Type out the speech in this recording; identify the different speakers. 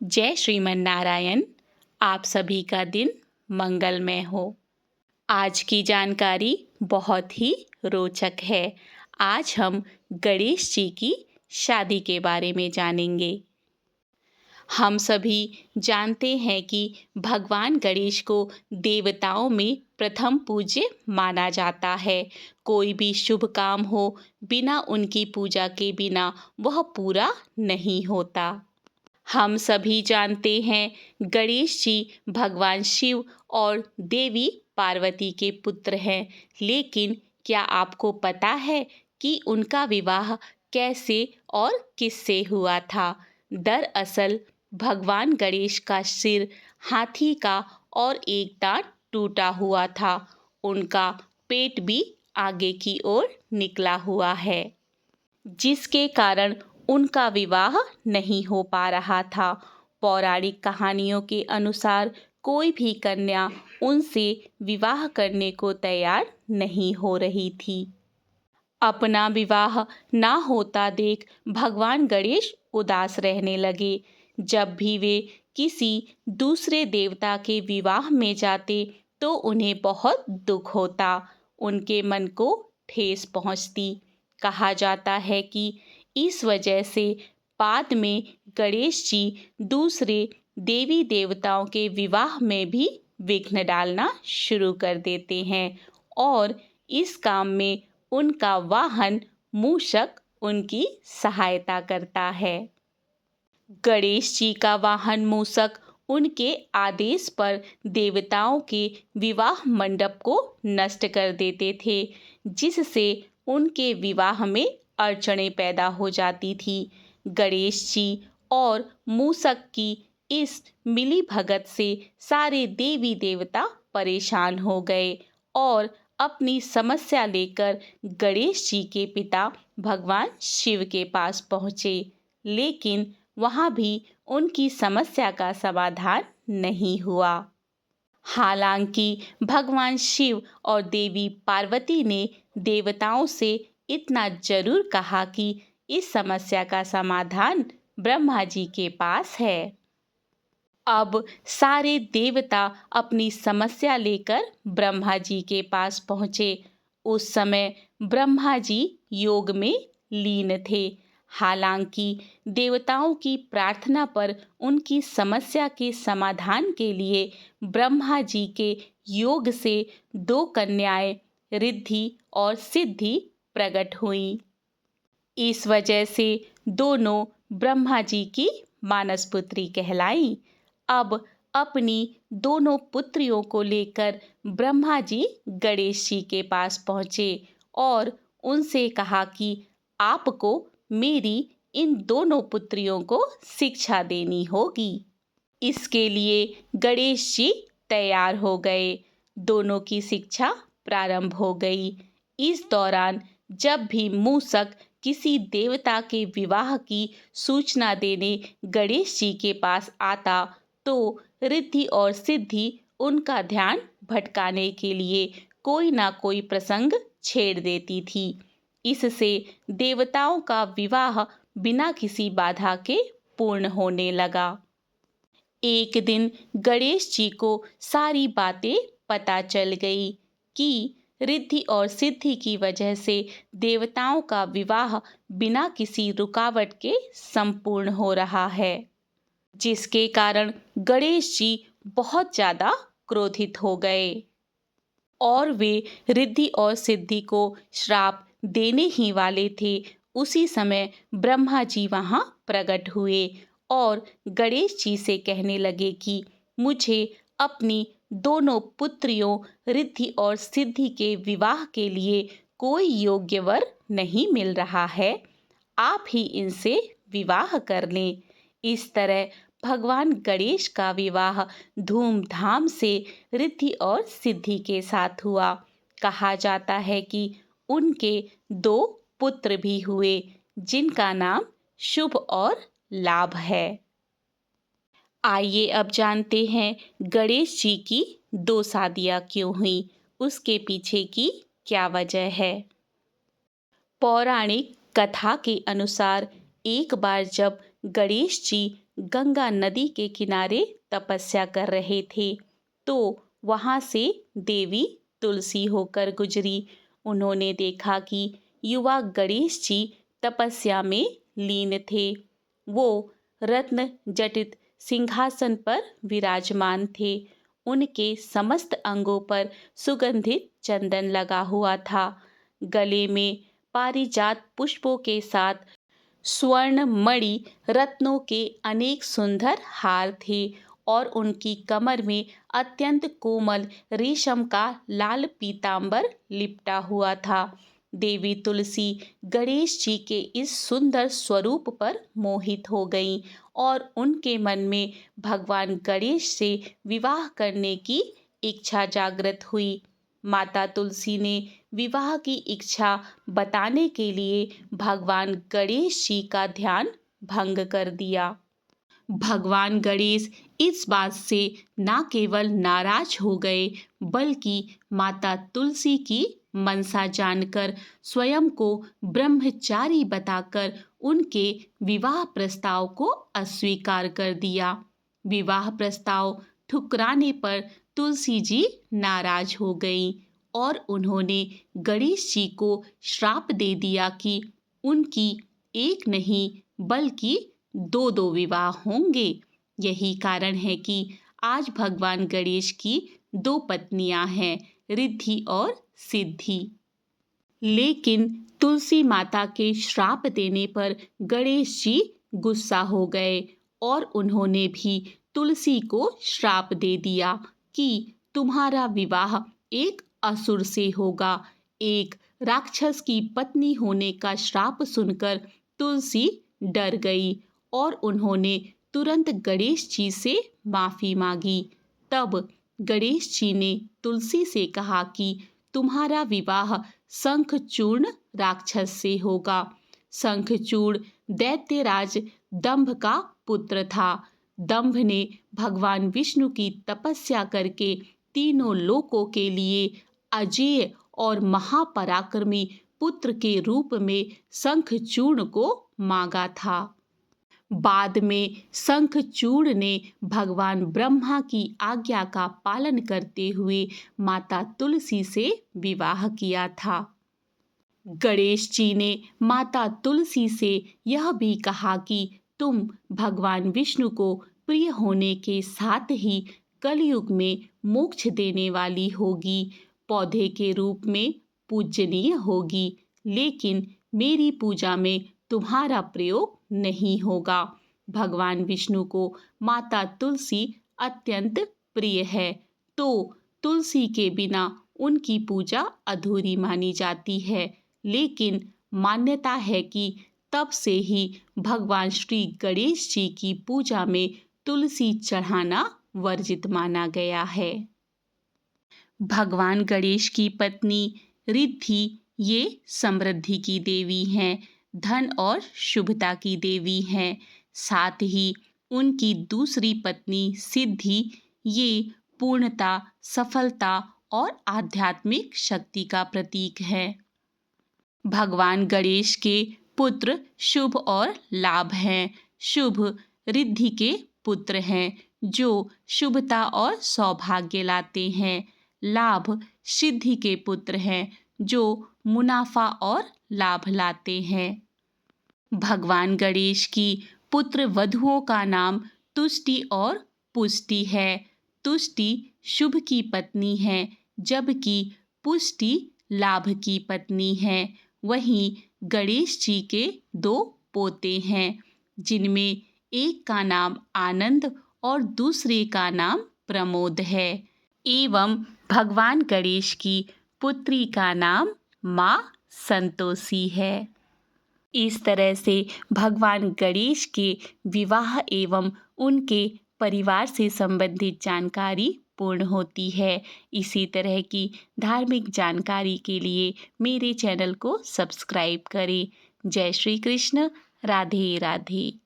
Speaker 1: जय श्रीमन नारायण। आप सभी का दिन मंगलमय हो। आज की जानकारी बहुत ही रोचक है। आज हम गणेश जी की शादी के बारे में जानेंगे। हम सभी जानते हैं कि भगवान गणेश को देवताओं में प्रथम पूज्य माना जाता है। कोई भी शुभ काम हो, बिना उनकी पूजा के बिना वह पूरा नहीं होता। हम सभी जानते हैं गणेश जी भगवान शिव और देवी पार्वती के पुत्र हैं, लेकिन क्या आपको पता है कि उनका विवाह कैसे और किससे हुआ था? दरअसल भगवान गणेश का सिर हाथी का और एक दांत टूटा हुआ था। उनका पेट भी आगे की ओर निकला हुआ है, जिसके कारण उनका विवाह नहीं हो पा रहा था। पौराणिक कहानियों के अनुसार कोई भी कन्या उनसे विवाह करने को तैयार नहीं हो रही थी। अपना विवाह ना होता देख भगवान गणेश उदास रहने लगे। जब भी वे किसी दूसरे देवता के विवाह में जाते तो उन्हें बहुत दुख होता, उनके मन को ठेस पहुंचती। कहा जाता है कि इस वजह से बाद में गणेश जी दूसरे देवी देवताओं के विवाह में भी विघ्न डालना शुरू कर देते हैं और इस काम में उनका वाहन मूषक उनकी सहायता करता है। गणेश जी का वाहन मूषक उनके आदेश पर देवताओं के विवाह मंडप को नष्ट कर देते थे, जिससे उनके विवाह में अड़चनें पैदा हो जाती थी। गणेश जी और मूषक की इस मिलीभगत से सारे देवी देवता परेशान हो गए और अपनी समस्या लेकर गणेश जी के पिता भगवान शिव के पास पहुँचे, लेकिन वहाँ भी उनकी समस्या का समाधान नहीं हुआ। हालांकि भगवान शिव और देवी पार्वती ने देवताओं से इतना जरूर कहा कि इस समस्या का समाधान ब्रह्मा जी के पास है। अब सारे देवता अपनी समस्या लेकर ब्रह्मा जी के पास पहुँचे। उस समय ब्रह्मा जी योग में लीन थे। हालांकि देवताओं की प्रार्थना पर उनकी समस्या के समाधान के लिए ब्रह्मा जी के योग से दो कन्याएं रिद्धि और सिद्धि प्रकट हुईं। इस वजह से दोनों ब्रह्मा जी की मानस पुत्री कहलाई। अब अपनी दोनों पुत्रियों को लेकर ब्रह्मा जी गणेश जी के पास पहुँचे और उनसे कहा कि आपको मेरी इन दोनों पुत्रियों को शिक्षा देनी होगी। इसके लिए गणेश जी तैयार हो गए। दोनों की शिक्षा प्रारंभ हो गई। इस दौरान जब भी मूषक किसी देवता के विवाह की सूचना देने गणेश जी के पास आता तो रिद्धि और सिद्धि उनका ध्यान भटकाने के लिए कोई ना कोई प्रसंग छेड़ देती थी। इससे देवताओं का विवाह बिना किसी बाधा के पूर्ण होने लगा। एक दिन गणेश जी को सारी बातें पता चल गई कि रिद्धि और सिद्धि की वजह से देवताओं का विवाह बिना किसी रुकावट के संपूर्ण हो रहा है, जिसके कारण गणेश जी बहुत ज़्यादा क्रोधित हो गए और वे रिद्धि और सिद्धि को श्राप देने ही वाले थे। उसी समय ब्रह्मा जी वहाँ प्रकट हुए और गणेश जी से कहने लगे कि मुझे अपनी दोनों पुत्रियों रिद्धि और सिद्धि के विवाह के लिए कोई योग्य वर नहीं मिल रहा है, आप ही इनसे विवाह कर लें। इस तरह भगवान गणेश का विवाह धूमधाम से रिद्धि और सिद्धि के साथ हुआ। कहा जाता है कि उनके दो पुत्र भी हुए, जिनका नाम शुभ और लाभ है। आइए अब जानते हैं गणेश जी की दो शादियां क्यों हुई, उसके पीछे की क्या वजह है। पौराणिक कथा के अनुसार एक बार जब गणेश जी गंगा नदी के किनारे तपस्या कर रहे थे, तो वहाँ से देवी तुलसी होकर गुजरी। उन्होंने देखा कि युवा गणेश जी तपस्या में लीन थे। वो रत्न जटित सिंहासन पर विराजमान थे। उनके समस्त अंगों पर सुगंधित चंदन लगा हुआ था। गले में पारिजात पुष्पों के साथ स्वर्ण मणि रत्नों के अनेक सुंदर हार थे और उनकी कमर में अत्यंत कोमल रेशम का लाल पीतांबर लिपटा हुआ था। देवी तुलसी गणेश जी के इस सुंदर स्वरूप पर मोहित हो गईं और उनके मन में भगवान गणेश से विवाह करने की इच्छा जागृत हुई। माता तुलसी ने विवाह की इच्छा बताने के लिए भगवान गणेश जी का ध्यान भंग कर दिया। भगवान गणेश इस बात से न केवल नाराज हो गए, बल्कि माता तुलसी की मनसा जानकर स्वयं को ब्रह्मचारी बताकर उनके विवाह प्रस्ताव को अस्वीकार कर दिया। विवाह प्रस्ताव ठुकराने पर तुलसी जी नाराज हो गईं और उन्होंने गणेश जी को श्राप दे दिया कि उनकी एक नहीं बल्कि दो दो विवाह होंगे। यही कारण है कि आज भगवान गणेश की दो पत्नियां हैं, रिद्धि और सिद्धि। लेकिन तुलसी माता के श्राप देने पर गणेश जी गुस्सा हो गए और उन्होंने भी तुलसी को श्राप दे दिया कि तुम्हारा विवाह एक असुर से होगा। एक राक्षस की पत्नी होने का श्राप सुनकर तुलसी डर गई और उन्होंने तुरंत गणेश जी से माफी मांगी। तब गणेश जी ने तुलसी से कहा कि तुम्हारा विवाह शंखचूर्ण राक्षस से होगा। शंखचूर्ण दैत्यराज दंभ का पुत्र था। दंभ ने भगवान विष्णु की तपस्या करके तीनों लोकों के लिए अजेय और महापराक्रमी पुत्र के रूप में शंखचूर्ण को मांगा था। बाद में शंखचूर्ण ने भगवान ब्रह्मा की आज्ञा का पालन करते हुए माता तुलसी से विवाह किया था। गणेश जी ने माता तुलसी से यह भी कहा कि तुम भगवान विष्णु को प्रिय होने के साथ ही कलयुग में मोक्ष देने वाली होगी, पौधे के रूप में पूजनीय होगी, लेकिन मेरी पूजा में तुम्हारा प्रयोग नहीं होगा। भगवान विष्णु को माता तुलसी अत्यंत प्रिय है, तो तुलसी के बिना उनकी पूजा अधूरी मानी जाती है। लेकिन मान्यता है कि तब से ही भगवान श्री गणेश जी की पूजा में तुलसी चढ़ाना वर्जित माना गया है। भगवान गणेश की पत्नी रिद्धि ये समृद्धि की देवी हैं, धन और शुभता की देवी हैं। साथ ही उनकी दूसरी पत्नी सिद्धि ये पूर्णता, सफलता और आध्यात्मिक शक्ति का प्रतीक है। भगवान गणेश के पुत्र शुभ और लाभ हैं। शुभ रिद्धि के पुत्र हैं जो शुभता और सौभाग्य लाते हैं। लाभ सिद्धि के पुत्र हैं जो मुनाफा और लाभ लाते हैं। भगवान गणेश की पुत्र वधुओं का नाम तुष्टि और पुष्टि है। तुष्टि शुभ की पत्नी है, जबकि पुष्टि लाभ की पत्नी है। वहीं गणेश जी के दो पोते हैं, जिनमें एक का नाम आनंद और दूसरे का नाम प्रमोद है। एवं भगवान गणेश की पुत्री का नाम माँ संतोषी है। इस तरह से भगवान गणेश के विवाह एवं उनके परिवार से संबंधित जानकारी पूर्ण होती है। इसी तरह की धार्मिक जानकारी के लिए मेरे चैनल को सब्सक्राइब करें। जय श्री कृष्ण। राधे राधे।